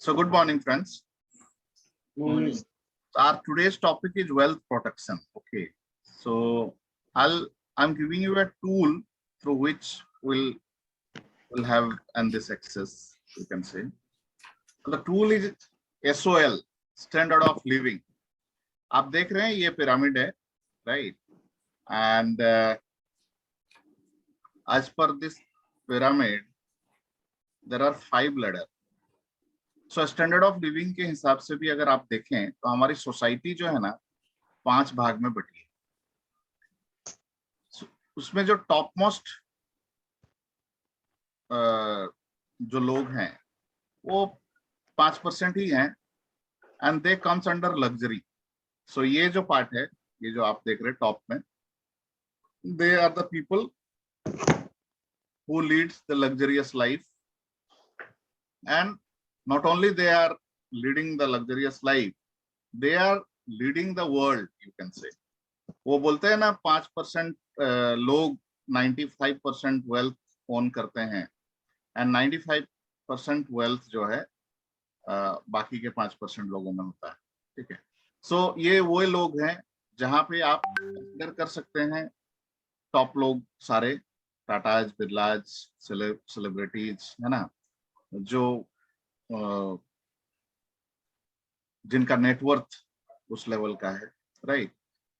So good morning, friends. Morning. Our today's topic is wealth protection. Okay. So I'm giving you a tool through which we'll have and this access, you can say. The tool is SOL, Standard of Living. आप देख रहे हैं ये pyramid है, right? And as per this pyramid, there are 5 ladders. So standard of living के हिसाब से भी अगर आप देखें तो हमारी सोसाइटी जो है ना 5 भाग में बटी है। उसमें जो टॉप मोस्ट जो लोग हैं वो 5% ही हैं and they comes under luxury. So ये जो पार्ट है, ये जो आप देख रहे हैं टॉप में, they are the people who leads the luxurious life and not only they are leading the luxurious life, they are leading the world, you can say. वो बोलते हैं ना 5% लोग 95% वेल्थ ओन करते हैं एंड 95% वेल्थ जो है बाकी के 5% लोगों में होता है। ठीक है। सो ये वो लोग हैं जहां पे आप कंसिडर कर सकते हैं टॉप लोग सारे, टाटाज, बिरलाज, सेलिब्रिटीज, है ना, जो जिनका नेटवर्थ उस लेवल का है, राइट।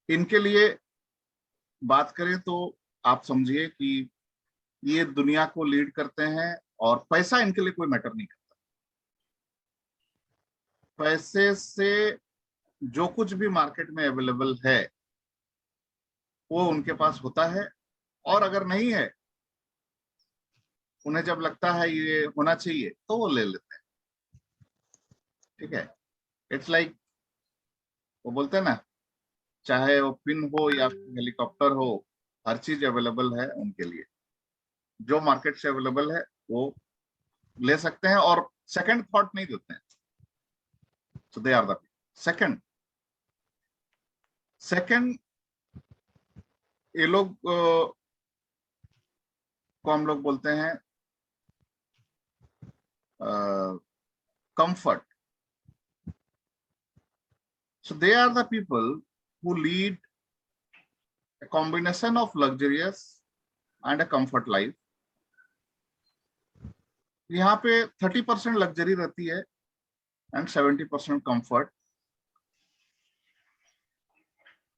इनके लिए बात करें तो आप समझिए कि ये दुनिया को लीड करते हैं और पैसा इनके लिए कोई मैटर नहीं करता। पैसे से जो कुछ भी मार्केट में अवेलेबल है वो उनके पास होता है, और अगर नहीं है, उन्हें जब लगता है ये होना चाहिए तो वो ले लेते हैं। ठीक है। इट्स लाइक वो बोलते हैं ना, चाहे वो पिन हो या हेलीकॉप्टर हो, हर चीज अवेलेबल है उनके लिए। जो मार्केट से अवेलेबल है वो ले सकते हैं और सेकंड थॉट नहीं देते हैं। So they are the second ये लोग को हम लोग बोलते हैं comfort. So they are the people who lead a combination of luxurious and a comfort life. यहाँ पे 30% लग्जरी रहती है एंड 70% कंफर्ट।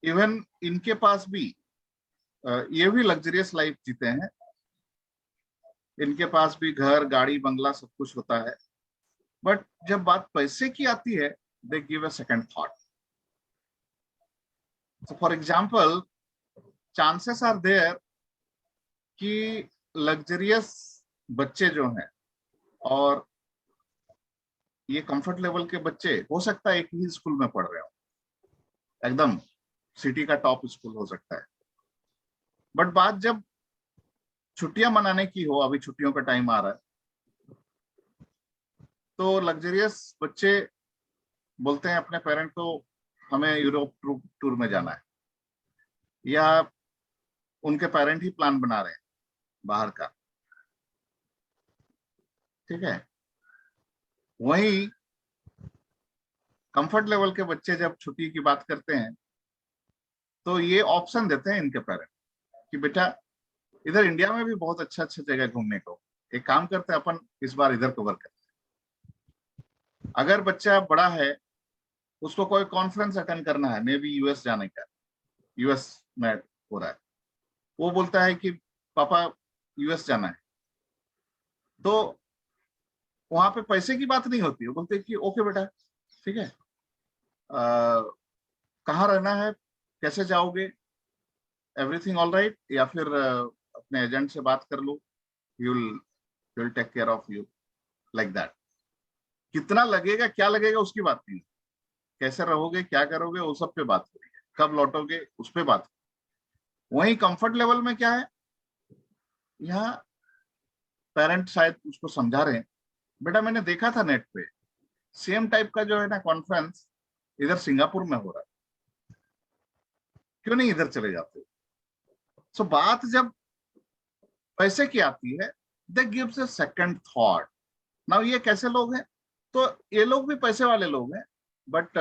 इवन इनके पास भी ये भी लग्जरियस लाइफ जीते हैं, इनके पास भी घर, गाड़ी, बंगला सब कुछ होता है, बट जब बात पैसे की आती है they give a second thought. So for example, chances are there कि लग्जरियस बच्चे जो हैं और ये कंफर्ट लेवल के बच्चे हो सकता है एक ही स्कूल में पढ़ रहे हो, एकदम सिटी का टॉप स्कूल हो सकता है, बट बात जब छुट्टियां मनाने की हो, अभी छुट्टियों का टाइम आ रहा है, तो लग्जरियस बच्चे बोलते हैं अपने पेरेंट को हमें यूरोप टूर में जाना है, या उनके पेरेंट ही प्लान बना रहे हैं बाहर का। ठीक है। वहीं कंफर्ट लेवल के बच्चे जब छुट्टी की बात करते हैं तो ये ऑप्शन देते हैं इनके पेरेंट कि बेटा इधर इंडिया में भी बहुत अच्छा जगह घूमने को, एक काम करते हैं अपन इस बार इधर कवर करते हैं। अगर बच्चा बड़ा है, उसको कोई कॉन्फ्रेंस अटेंड करना है, मे बी यूएस जाने का, यूएस में हो रहा है, वो बोलता है कि पापा यूएस जाना है, तो वहां पे पैसे की बात नहीं होती, वो बोलते हैं कि ओके बेटा ठीक है, कहाँ रहना है, कैसे जाओगे, एवरीथिंग ऑल राइट, या फिर अपने एजेंट से बात कर लो, you'll take care of you, like that. कितना लगेगा, क्या लगेगा उसकी बात नहीं, कैसे रहोगे, क्या करोगे, वो सब पे बात हो रही है, कब लौटोगे उस पे बात। वहीं कंफर्ट लेवल में क्या है, यहाँ पेरेंट शायद उसको समझा रहे हैं, बेटा मैंने देखा था नेट पे सेम टाइप का जो है ना कॉन्फ्रेंस इधर सिंगापुर में हो रहा है, क्यों नहीं इधर चले जाते। सो बात जब पैसे की आती है, they gives a second thought. Now ये कैसे लोग हैं, तो ये लोग भी पैसे वाले लोग हैं, बट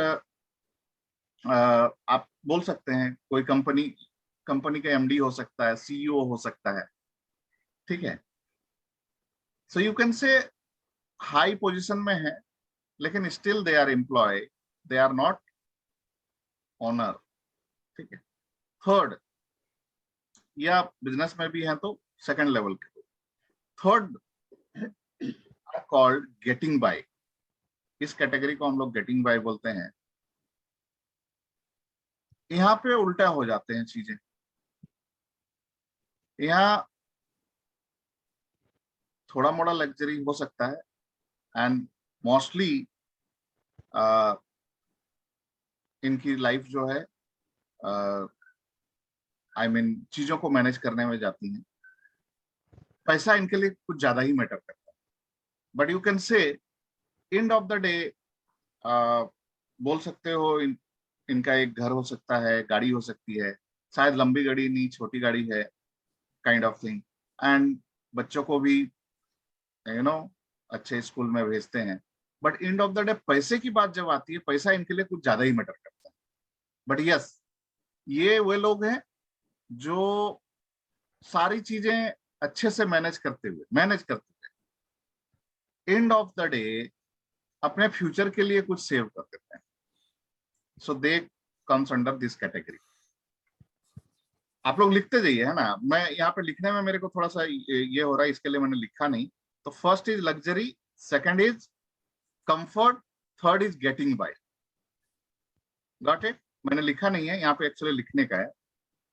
आप बोल सकते हैं कोई कंपनी का एमडी हो सकता है, सीईओ हो सकता है, ठीक है। So you can say high position में है, लेकिन still they are employ, they are not owner, ठीक है। थर्ड, या बिजनेस में भी हैं तो सेकंड लेवल के। Third are called getting by. इस कैटेगरी को हम लोग गेटिंग बाय बोलते हैं। यहाँ पे उल्टा हो जाते हैं चीजें। यहाँ थोड़ा मोड़ा लग्जरी हो सकता है, एंड मोस्टली इनकी लाइफ जो है आई मीन चीजों को मैनेज करने में जाती है। पैसा इनके लिए कुछ ज्यादा ही मैटर करता है, बट यू कैन से एंड ऑफ द डे बोल सकते हो इनका एक घर हो सकता है, गाड़ी हो सकती है, शायद लंबी गाड़ी नहीं, छोटी गाड़ी है, काइंड ऑफ थिंग। एंड बच्चों को भी अच्छे स्कूल में भेजते हैं। But and of the day पैसे की बात जब आती है, पैसा इनके लिए कुछ ज्यादा ही मैटर करता है। बट यस, ये वे लोग हैं जो सारी चीजें अच्छे से मैनेज करते हुए एंड ऑफ द डे अपने फ्यूचर के लिए कुछ सेव कर देते हैं। So they comes under this category. आप लोग लिखते जाइए, है ना। मैं यहाँ पे लिखने में मेरे को थोड़ा सा ये हो रहा है, इसके लिए मैंने लिखा नहीं। तो first is luxury, second is comfort, third is getting by. Got it. मैंने लिखा नहीं है यहाँ पे, एक्चुअली लिखने का है।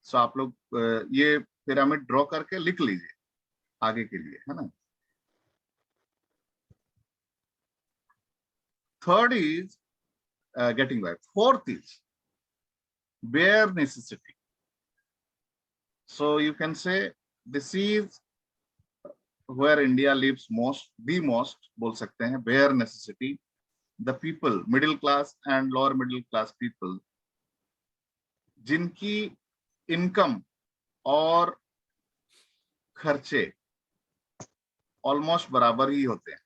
सो आप लोग ये पिरामिड ड्रॉ करके लिख लीजिए आगे के लिए, है ना। Third is getting by. Fourth is bare necessity. So you can say this is where India lives the most, बोल सकते हैं, bare necessity. The people, middle class and lower middle class people, जिनकी इनकम और खर्चे almost बराबर ही होते हैं।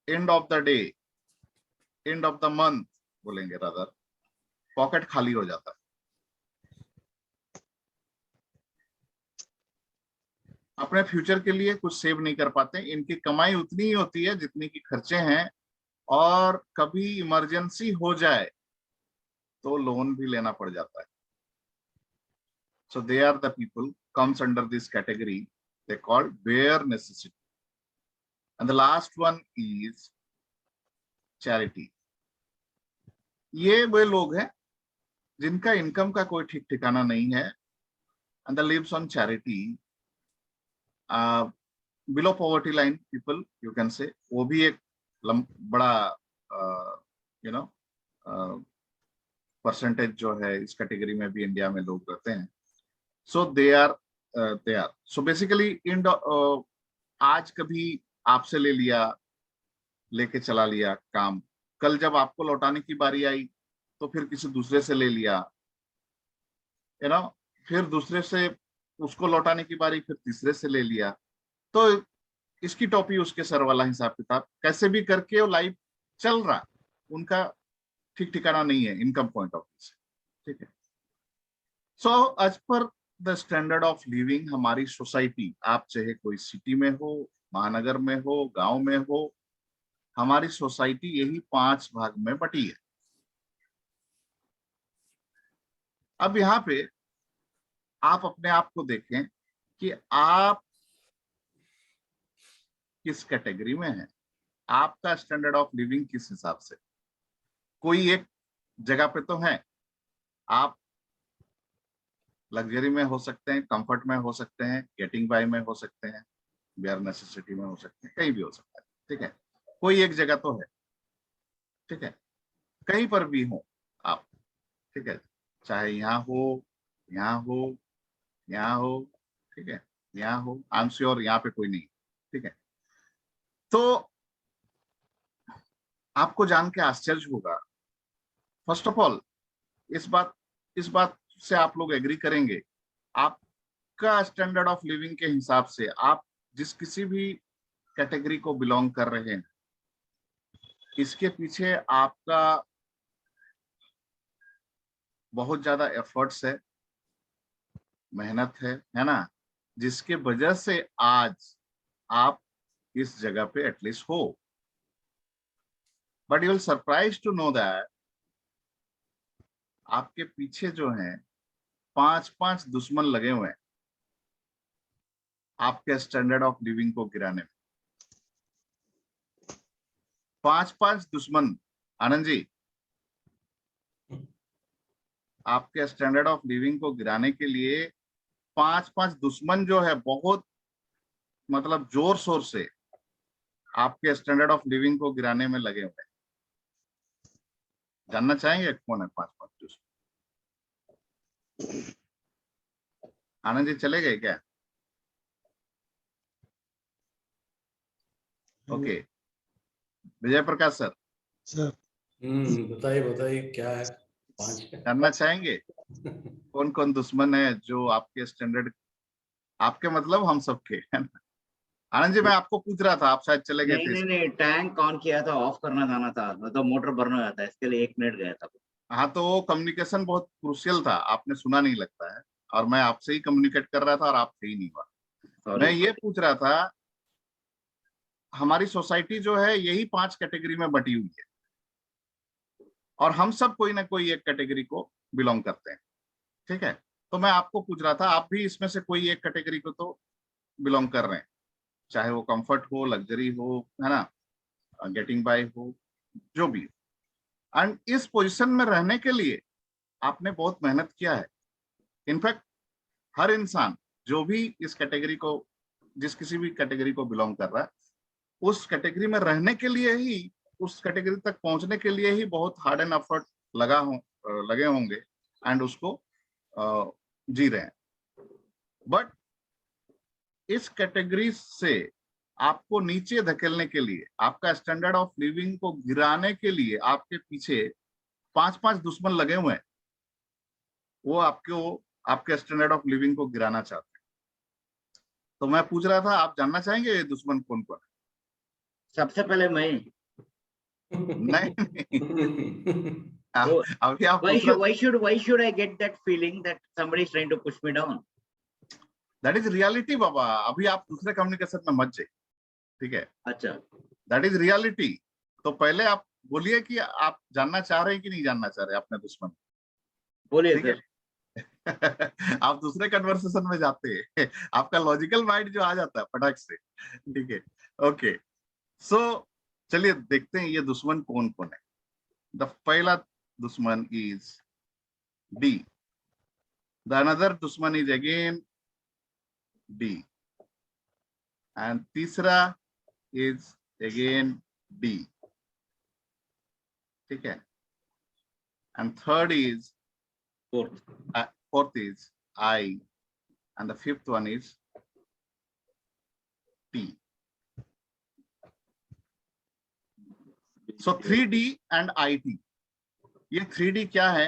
And of the day, and of the month बोलेंगे रादर, पॉकेट खाली हो जाता है। अपने फ्यूचर के लिए कुछ सेव नहीं कर पाते। इनकी कमाई उतनी ही होती है जितनी की खर्चे हैं, और कभी इमरजेंसी हो जाए तो लोन भी लेना पड़ जाता है। So they are the people comes under this category, they called bare necessity. And the last one is charity. ये वे लोग हैं जिनका इनकम का कोई ठीक ठिकाना नहीं है, and the leaves on charity. Below poverty line people, you can से, वो भी एक बड़ा यू नो परसेंटेज जो है इस कैटेगरी में भी इंडिया में लोग रहते हैं। So they are so basically इन आज कभी आपसे ले लिया, लेके चला लिया काम, कल जब आपको लौटाने की बारी आई तो फिर किसी दूसरे से ले लिया, फिर दूसरे से उसको लौटाने की बारी, फिर तीसरे से ले लिया। तो इसकी टोपी उसके सर वाला हिसाब किताब, कैसे भी करके वो लाइफ चल रहा, उनका ठीक ठिकाना नहीं है इनकम पॉइंट ऑफ व्यू से, ठीक है। So as per the standard of living, हमारी सोसाइटी, आप चाहे कोई सिटी में हो, महानगर में हो, गांव में हो, हमारी सोसाइटी यही 5 भाग में बटी है। अब यहाँ पे आप अपने आप को देखें कि आप किस कैटेगरी में हैं, आपका स्टैंडर्ड ऑफ लिविंग किस हिसाब से। कोई एक जगह पे तो है, आप लग्जरी में हो सकते हैं, कंफर्ट में हो सकते हैं, गेटिंग बाय में हो सकते हैं, बेयर नेसेसिटी में हो सकते हैं, कहीं भी हो सकता है, ठीक है। कोई एक जगह तो है, ठीक है। कहीं पर भी हो आप, ठीक है, चाहे यहाँ हो, यहाँ हो, यहाँ हो, ठीक है, यहाँ हो, आई एम श्योर यहाँ पे कोई नहीं, ठीक है। तो आपको जान के आश्चर्य होगा, फर्स्ट ऑफ ऑल इस बात से आप लोग एग्री करेंगे, आपका स्टैंडर्ड ऑफ लिविंग के हिसाब से आप जिस किसी भी कैटेगरी को बिलोंग कर रहे हैं, इसके पीछे आपका बहुत ज्यादा एफर्ट्स है, मेहनत है ना, जिसके वजह से आज आप इस जगह पे एटलीस्ट हो। But you will surprise to know that आपके पीछे जो है 5-5 दुश्मन लगे हुए हैं आपके स्टैंडर्ड ऑफ लिविंग को गिराने में। 5-5 दुश्मन, आनंद जी, आपके स्टैंडर्ड ऑफ लिविंग को गिराने के लिए 5-5 दुश्मन जो है बहुत मतलब जोर शोर से आपके स्टैंडर्ड ऑफ लिविंग को गिराने में लगे हुए हैं। जानना चाहेंगे कौन है 5-5 दुश्मन? आनंद जी चले गए क्या? Okay, Vijay Prakash sir sir बताइए बताइए क्या है 5? जानना चाहेंगे कौन कौन दुश्मन है जो आपके स्टैंडर्ड, आपके मतलब हम सबके, है ना? आनंद जी मैं आपको पूछ रहा था, आप शायद चले गए नहीं थे। नहीं नहीं, टैंक ऑन किया था, ऑफ करना जाना था, मतलब मोटर बर्न हो जाता है, इसके लिए 1 मिनट गया था। हाँ तो वो कम्युनिकेशन बहुत क्रूशियल था, आपने सुना नहीं लगता है, और मैं आपसे ही कम्युनिकेट कर रहा था और आप थे ही नहीं हुआ। मैं सॉरी। ये पूछ रहा था, हमारी सोसाइटी जो है यही 5 कैटेगरी में बटी हुई है और हम सब कोई ना कोई एक कैटेगरी को बिलोंग करते हैं, ठीक है? तो मैं आपको पूछ रहा था, आप भी इसमें से कोई एक कैटेगरी को तो बिलोंग कर रहे हैं, चाहे वो कंफर्ट हो, लग्जरी हो, है ना, गेटिंग बाय हो, जो भी। एंड इस पोजीशन में रहने के लिए आपने बहुत मेहनत किया है। इनफैक्ट हर इंसान जो भी इस कैटेगरी को, जिस किसी भी कैटेगरी को बिलोंग कर रहा है, उस कैटेगरी में रहने के लिए ही, उस कैटेगरी तक पहुंचने के लिए ही बहुत हार्ड एंड एफर्ट लगे होंगे एंड उसको जी रहे हैं। बट इस कैटेगरी से आपको नीचे धकेलने के लिए, आपका स्टैंडर्ड ऑफ लिविंग को गिराने के लिए आपके पीछे 5-5 दुश्मन लगे हुए हैं। वो आपके स्टैंडर्ड ऑफ लिविंग को गिराना चाहते हैं। तो मैं पूछ रहा था, आप जानना चाहेंगे ये दुश्मन कौन कौन सबसे पहले मैं। है? नहीं अभी आप why दूसरा, why should I get that feeling that somebody is trying to push me down? That is reality बाबा, अभी आप दूसरे कम्युनिकेशन में मत जाइए, ठीक है? अच्छा, दैट इज रियलिटी। तो पहले आप बोलिए कि आप जानना चाह रहे हैं कि नहीं जानना चाह रहे अपने दुश्मन, बोलिए ठीक है? सर। आप दूसरे कन्वर्सेशन में जाते हैं, आपका लॉजिकल माइंड जो आ जाता है फटाक से, ठीक है? ओके, सो चलिए देखते हैं ये दुश्मन कौन कौन है। द पहला दुश्मन इज डी, द अनदर दुश्मन इज अगेन डी, एंड तीसरा इज अगेन डी, ठीक है? And third is, fourth is I, and the fifth one is T. So 3D and IT. ये 3D क्या है?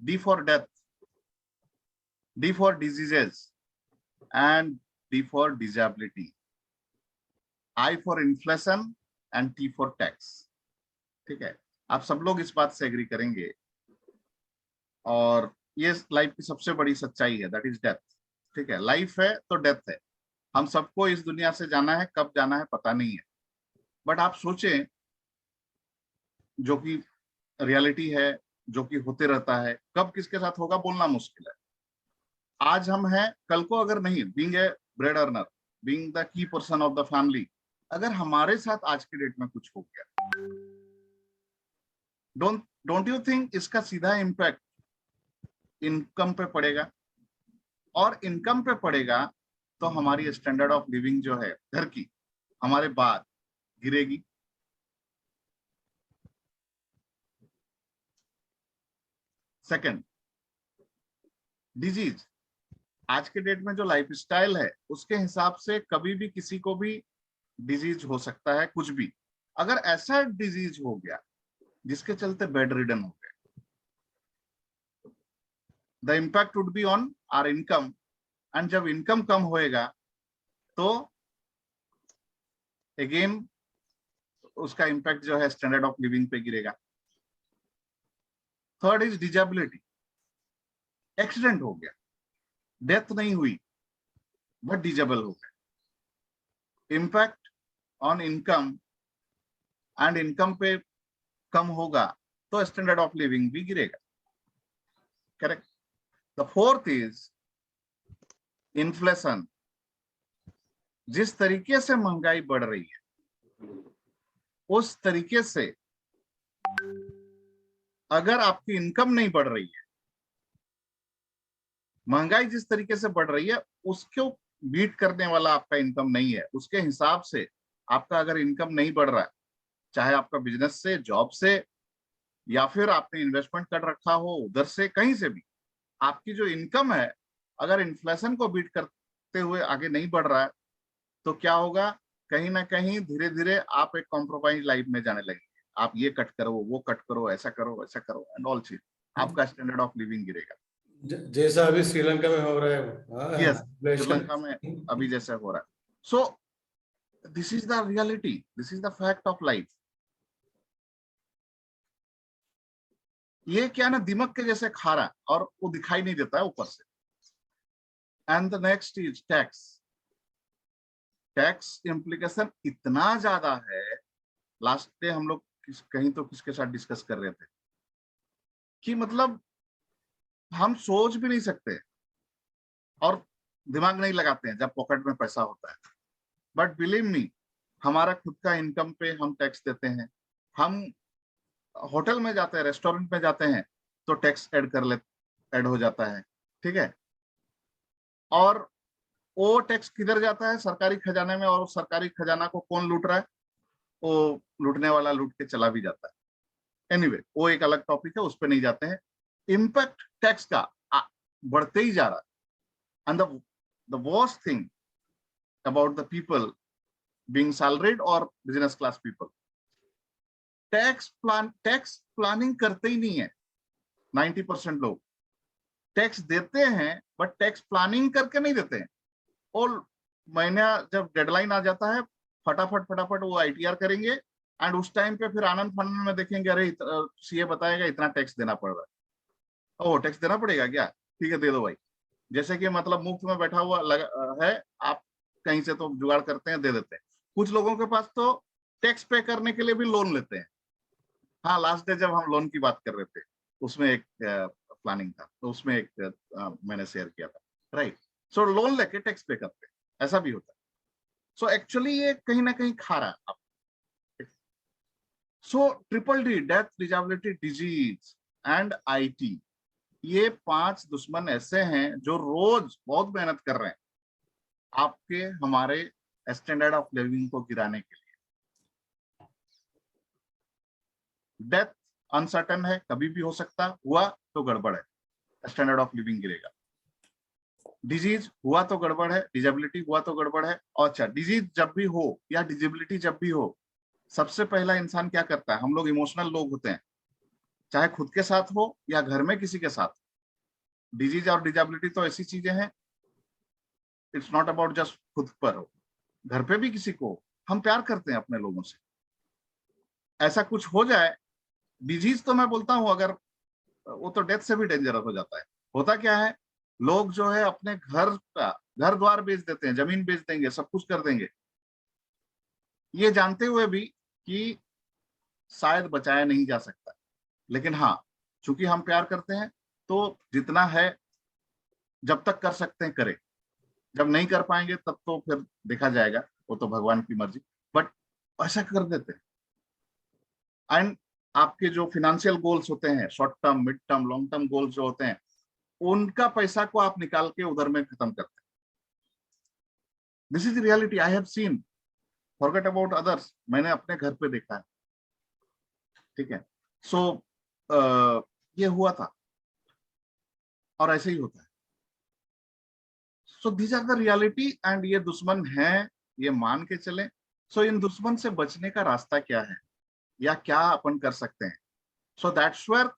D for death, D for diseases, and D for disability, I for inflation, and T for tax. ठीक है? आप सब लोग इस बात से एग्री करेंगे, और ये लाइफ की सबसे बड़ी सच्चाई है, दैट इज डेथ, ठीक है? लाइफ है तो डेथ है। हम सबको इस दुनिया से जाना है, कब जाना है पता नहीं है। बट आप सोचें, जो कि रियलिटी है, जो कि होते रहता है, कब किसके साथ होगा बोलना मुश्किल है। आज हम हैं, कल को अगर नहीं, being a bread earner, being the key person of the family, अगर हमारे साथ आज के डेट में कुछ हो गया, डोंट यू थिंक इसका सीधा इम्पैक्ट इनकम पे पड़ेगा? और इनकम पे पड़ेगा तो हमारी स्टैंडर्ड ऑफ लिविंग जो है घर की, हमारे बाद गिरेगी। Second, disease. आज के डेट में जो लाइफस्टाइल है उसके हिसाब से कभी भी किसी को भी डिजीज हो सकता है, कुछ भी। अगर ऐसा डिजीज हो गया जिसके चलते बेड रिडन हो गए, the impact would be on our income, and जब इनकम कम होएगा तो अगेन उसका इम्पैक्ट जो है स्टैंडर्ड ऑफ लिविंग पे गिरेगा। थर्ड इज डिजेबिलिटी, एक्सीडेंट हो गया, डेथ नहीं हुई बट डिजेबल हो गया, impact on income, and income पे कम होगा तो स्टैंडर्ड ऑफ लिविंग भी गिरेगा। Correct. The fourth is inflation. जिस तरीके से महंगाई बढ़ रही है उस तरीके से अगर आपकी इनकम नहीं बढ़ रही है, महंगाई जिस तरीके से बढ़ रही है उसको बीट करने वाला आपका इनकम नहीं है, उसके हिसाब से आपका अगर इनकम नहीं बढ़ रहा है, चाहे आपका बिजनेस से, जॉब से, या फिर आपने इन्वेस्टमेंट कर रखा हो उधर से, कहीं से भी आपकी जो इनकम है अगर इन्फ्लेशन को बीट करते हुए आगे नहीं बढ़ रहा है तो क्या होगा, कहीं ना कहीं धीरे धीरे आप एक कॉम्प्रोमाइज लाइफ में जाने लगेंगे। आप ये कट करो, वो कट करो, ऐसा करो, वैसा करो, एंड ऑल चीज, आपका स्टैंडर्ड ऑफ लिविंग गिरेगा। जैसा अभी श्रीलंका में हो रहा है। Yes, inflation. श्रीलंका में अभी जैसे हो रहा है। So this is the reality, this is the fact of life. ये क्या ना दिमाग के जैसे खा रहा है और वो दिखाई नहीं देता है ऊपर से। And the next is tax. Tax implication इतना ज्यादा है, लास्ट डे हम लोग कहीं तो किसके साथ डिस्कस कर रहे थे कि मतलब हम सोच भी नहीं सकते और दिमाग नहीं लगाते हैं जब पॉकेट में पैसा होता है। बट बिलीव मी, हमारा खुद का इनकम पे हम टैक्स देते हैं। हम होटल में जाते हैं, रेस्टोरेंट में जाते हैं तो टैक्स ऐड हो जाता है, ठीक है। और वो टैक्स किधर जाता है, सरकारी खजाने में, और सरकारी खजाना को कौन लूट रहा है, वो लूटने वाला लूट के चला भी जाता है। एनीवे, वो एक अलग टॉपिक है, उस पर नहीं जाते हैं। इम्पैक्ट टैक्स का बढ़ते ही जा रहा है। And the worst thing about the people being salaried और business class people, tax planning करते ही नहीं है। 90% लोग टैक्स देते हैं बट टैक्स प्लानिंग करके नहीं देते हैं। और महीना जब डेडलाइन आ जाता है फटाफट वो आईटीआर करेंगे, एंड उस टाइम पे फिर आनंद फानंद में देखेंगे, अरे सीए बताएगा इतना टैक्स देना पड़ रहा है। ओह, टैक्स देना पड़ेगा क्या, ठीक है दे दो भाई। जैसे कि मतलब मुफ्त में बैठा हुआ है, आप कहीं से तो जुगाड़ करते हैं, दे देते हैं। कुछ लोगों के पास तो टैक्स पे करने के लिए भी लोन लेते हैं। हाँ, लास्ट डे जब हम लोन की बात कर रहे थे उसमें एक प्लानिंग था, तो उसमें एक मैंने शेयर किया था, राइट। सो लोन लेके टैक्स पे करते हैं, ऐसा भी होता है। सो एक्चुअली ये कहीं ना कहीं खा रहा है आप। सो triple D, death, disability, disease and IT, ये 5 दुश्मन ऐसे हैं जो रोज बहुत मेहनत कर रहे हैं आपके हमारे स्टैंडर्ड ऑफ लिविंग को गिराने के लिए। डेथ अनसर्टन है, कभी भी हो सकता, हुआ तो गड़बड़ है, स्टैंडर्ड ऑफ लिविंग गिरेगा। डिजीज हुआ तो गड़बड़ है, डिजेबिलिटी हुआ तो गड़बड़ है। और अच्छा, डिजीज जब भी हो या डिजेबिलिटी जब भी हो, सबसे पहला इंसान क्या करता है, हम लोग इमोशनल लोग होते हैं, चाहे खुद के साथ हो या घर में किसी के साथ। डिजीज और डिजेबिलिटी तो ऐसी चीजें हैं, इट्स नॉट अबाउट जस्ट खुद पर हो, घर पे भी किसी को हम प्यार करते हैं अपने लोगों से। ऐसा कुछ हो जाए, डिजीज तो मैं बोलता हूं अगर, वो तो डेथ से भी डेंजरस हो जाता है। होता क्या है, लोग जो है अपने घर द्वार बेच देते हैं, जमीन बेच देंगे, सब कुछ कर देंगे, ये जानते हुए भी कि शायद बचाया नहीं जा सकता। लेकिन हाँ, चूंकि हम प्यार करते हैं तो जितना है जब तक कर सकते हैं करें, जब नहीं कर पाएंगे तब तो फिर देखा जाएगा, वो तो भगवान की मर्जी। बट ऐसा कर देते हैं। एंड आपके जो फिनेंशियल गोल्स होते हैं, short term, mid term, long term goals जो होते हैं, उनका पैसा को आप निकाल के उधर में खत्म करते हैं। This is reality, I have seen, forget about others, मैंने अपने घर पे देखा है, ठीक है। सो ये हुआ था और ऐसे ही होता है। So these are the reality, and ये दुश्मन हैं, ये मान के चलें। सो इन दुश्मन से बचने का रास्ता क्या है या क्या अपन कर सकते हैं? So that's where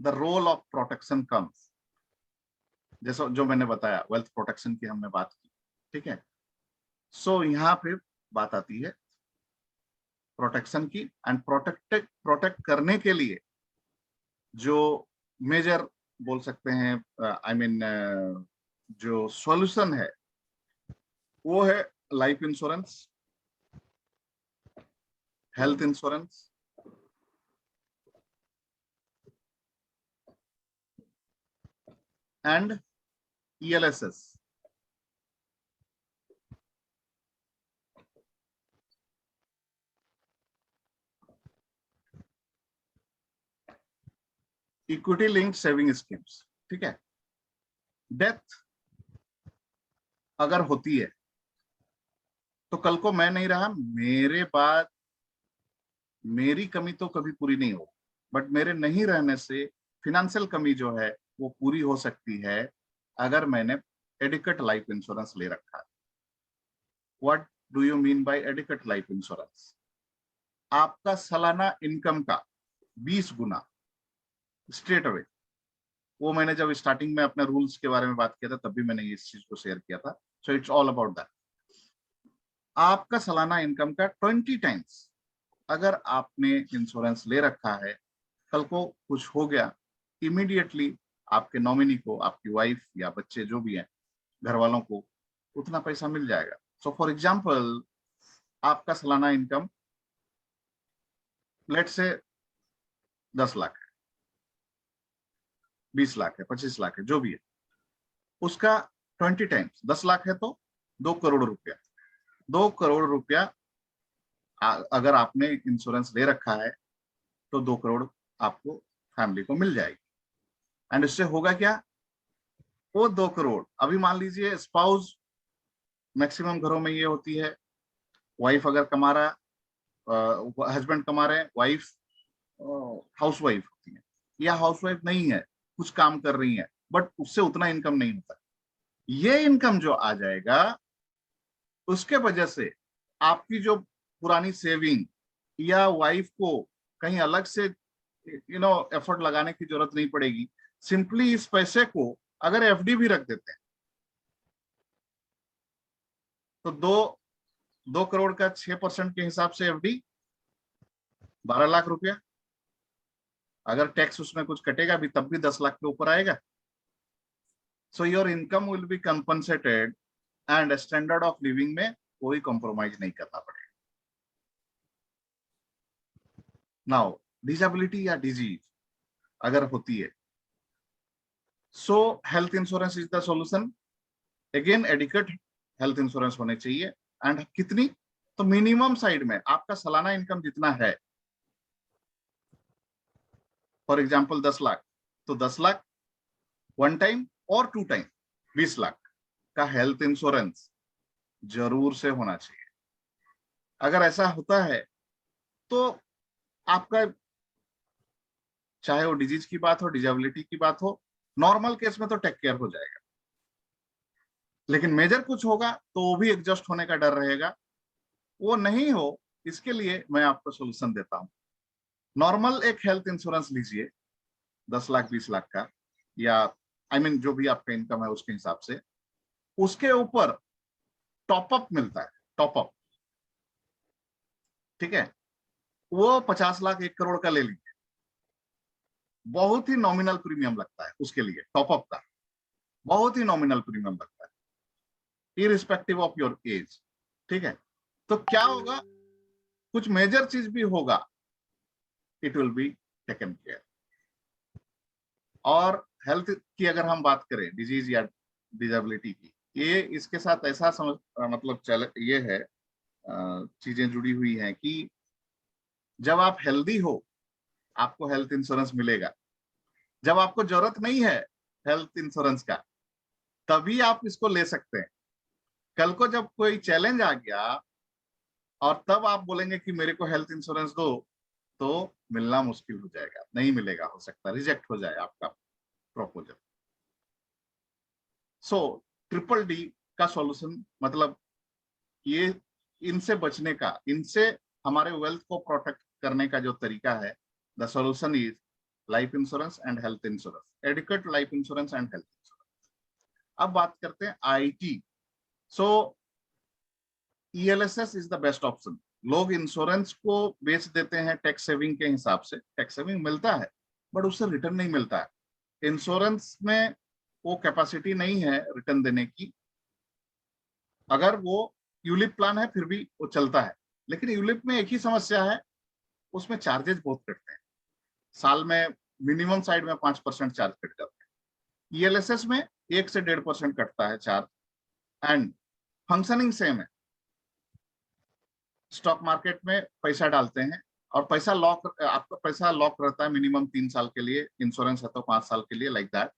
the role of protection comes. जैसा जो मैंने बताया, वेल्थ प्रोटेक्शन की हमने बात की, ठीक है। सो यहाँ पे बात आती है प्रोटेक्शन की, एंड प्रोटेक्ट करने के लिए जो मेजर बोल सकते हैं, आई मीन जो सॉल्यूशन है वो है life insurance, health insurance, and ELSS। Equity linked saving schemes. ठीक है, डेथ अगर होती है तो कल को मैं नहीं रहा, मेरे बाद मेरी कमी तो कभी पूरी नहीं हो, बट मेरे नहीं रहने से फिनेंशियल कमी जो है वो पूरी हो सकती है अगर मैंने एडिक्वेट लाइफ इंश्योरेंस ले रखा है। What do you mean by adequate life insurance? आपका सालाना इनकम का 20 गुना स्ट्रेट अवे। वो मैंने जब स्टार्टिंग में अपने रूल्स के बारे में बात किया था तब भी मैंने इस चीज को शेयर किया था। So it's all about that. आपका सालाना इनकम का 20 टाइम्स अगर आपने इंश्योरेंस ले रखा है, कल को कुछ हो गया, इमीडिएटली आपके नॉमिनी को, आपकी वाइफ या बच्चे जो भी हैं, घर वालों को उतना पैसा मिल जाएगा। सो फॉर एग्जांपल, आपका सालाना इनकम लेट से 10 लाख है, 20 लाख है, 25 लाख है, जो भी है, उसका 20 टाइम्स 10 लाख है तो 2 करोड़ रुपया। 2 करोड़ रुपया अगर आपने इंश्योरेंस ले रखा है तो 2 करोड़ आपको फैमिली को मिल जाएगी। एंड इससे होगा क्या? वो 2 करोड़, अभी मान लीजिए स्पाउस, मैक्सिमम घरों में ये होती है, वाइफ अगर कमा रहा, हस्बैंड कमा रहे हैं, वाइफ हाउस वाइफ होती है, या हाउस वाइफ नहीं है, कुछ काम कर रही है, बट उससे उतना इनकम नहीं होता। ये इनकम जो आ जाएगा उसके वजह से आपकी जो पुरानी सेविंग, या वाइफ को कहीं अलग से एफर्ट लगाने की जरूरत नहीं पड़ेगी। सिंपली इस पैसे को अगर एफडी भी रख देते हैं तो 2 करोड़ का 6% के हिसाब से एफडी 12 लाख रुपया। अगर टैक्स उसमें कुछ कटेगा भी तब भी 10 लाख के ऊपर आएगा। So your income will be compensated and standard of living में कोई कॉम्प्रोमाइज नहीं करना पड़ेगा। नाउ डिसेबिलिटी या डिजीज अगर होती है, सो health insurance is the solution. Again adequate health insurance होने चाहिए। एंड कितनी? तो मिनिमम साइड में आपका सालाना इनकम जितना है, फॉर एग्जांपल 10 लाख, तो 10 लाख 1 टाइम और 2 टाइम 20 लाख का हेल्थ इंश्योरेंस जरूर से होना चाहिए। अगर ऐसा होता है तो आपका, चाहे वो डिजीज की बात हो, डिजेबिलिटी की बात हो, नॉर्मल केस में तो टेक केयर हो जाएगा, लेकिन मेजर कुछ होगा तो वो भी एडजस्ट होने का डर रहेगा। वो नहीं हो, इसके लिए मैं आपको सोल्यूशन देता हूं। नॉर्मल एक हेल्थ इंश्योरेंस लीजिए 10 लाख 20 लाख का, या आई मीन जो भी आपका इनकम है उसके हिसाब से, उसके ऊपर टॉपअप मिलता है, टॉपअप। ठीक है, वो 50 लाख 1 करोड़ का ले लीजिए, बहुत ही नॉमिनल प्रीमियम लगता है उसके लिए, टॉपअप का बहुत ही नॉमिनल प्रीमियम लगता है, इररिस्पेक्टिव ऑफ योर एज। ठीक है, तो क्या होगा, कुछ मेजर चीज भी होगा, it will be taken care. और हेल्थ की अगर हम बात करें, डिजीज या डिजेबिलिटी की, ये इसके साथ ऐसा मतलब ये है, चीजें जुड़ी हुई हैं कि जब आप हेल्दी हो आपको हेल्थ इंश्योरेंस मिलेगा। जब आपको जरूरत नहीं है हेल्थ इंश्योरेंस का, तभी आप इसको ले सकते हैं। कल को जब कोई चैलेंज आ गया और तब आप बोलेंगे कि मेरे को हेल्थ इंश्योरेंस दो, तो मिलना मुश्किल हो जाएगा, नहीं मिलेगा, हो सकता है रिजेक्ट हो जाए आपका प्रपोजल। सो ट्रिपल डी का सॉल्यूशन, मतलब ये इनसे बचने का, इनसे हमारे वेल्थ को प्रोटेक्ट करने का जो तरीका है, the solution is life insurance and health insurance, adequate life insurance and health insurance. अब बात करते हैं IT. So ELSS is the best option. लोग इंश्योरेंस को बेच देते हैं टैक्स सेविंग के हिसाब से, टैक्स सेविंग मिलता है बट उससे रिटर्न नहीं मिलता है। इंश्योरेंस में वो कैपेसिटी नहीं है रिटर्न देने की। अगर वो यूलिप प्लान है फिर भी वो चलता है, लेकिन यूलिप में एक ही समस्या है, उसमें चार्जेस बहुत कटते हैं। साल में मिनिमम साइड में 5% चार्ज कट जाते हैं। ईएलएसएस में 1 से 1.5% कटता है चार्ज, एंड फंक्शनिंग सेम है। स्टॉक मार्केट में पैसा डालते हैं और पैसा लॉक, आपका पैसा लॉक रहता है मिनिमम 3 साल के लिए, इंश्योरेंस है तो 5 साल के लिए, like that.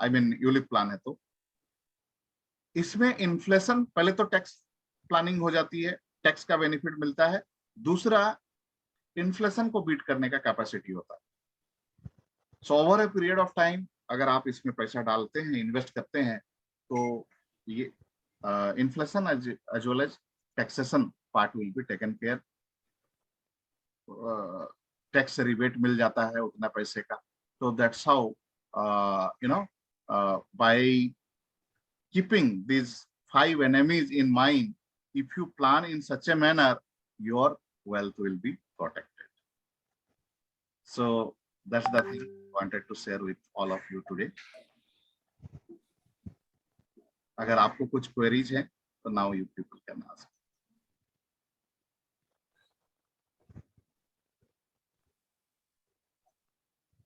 I mean ULIP plan है तो इसमें इन्फ्लेशन, पहले तो टैक्स प्लानिंग हो जाती है, टैक्स का बेनिफिट मिलता है, दूसरा इन्फ्लेशन को बीट करने का कैपेसिटी होता है। So over a period of time अगर आप इसमें पैसा डालते हैं, इन्वेस्ट करते हैं, तो ये inflation as well as taxation part will be taken care. Tax rebate मिल जाता है उतना पैसे का। तो that's how you know by keeping these 5 enemies in mind, if you plan in such a manner, your wealth will be protected. So that's the thing I wanted to share with all of you today. अगर आपको कुछ queries हैं तो now you people can ask.